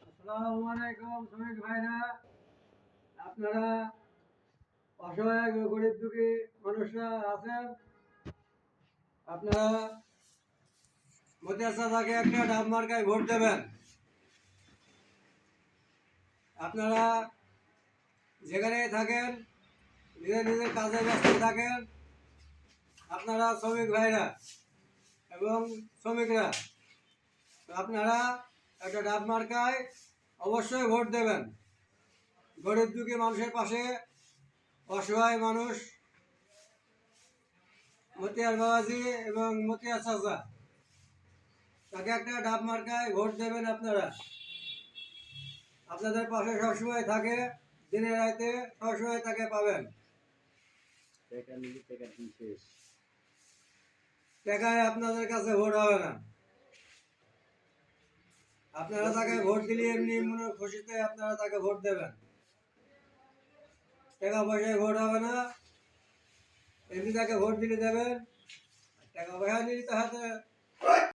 আসসালামু আলাইকুম শ্রমিক ভাইরা, আপনারা অসহায় গরিব দুঃখী মানুষরা আছেন, আপনারা মতিয়া চাচাকে একটা ডাব মার্কায় ভোট দেবেন। আপনারা যেখানে থাকেন, নিজের নিজের কাজে ব্যস্ত থাকেন, আপনারা শ্রমিক ভাইরা এবং শ্রমিকরা আপনারা একটা ডাব মার্কায় অবশ্যই ভোট দেবেন। গরিব দুঃখী মানুষের পাশে অসহায় মানুষ মতিয়ার বাবাজি এবং মতিয়া চাচা, তাকে একটা ডাব মার্কায় ভোট দেবেন। আপনারা আপনাদের পাশে সবসময় থাকে, দিনে রাতে সবসময় তাকে পাবেন। টাকায় আপনাদের কাছে ভোট হবে না, আপনারা তাকে ভোট দিলে এমনি মনে খুশিতে আপনারা তাকে ভোট দেবেন। টাকা পয়সায় ভোট হবে না, এমনি তাকে ভোট দিলে দেবেন। টাকা পয়সা নিলে তো হাতে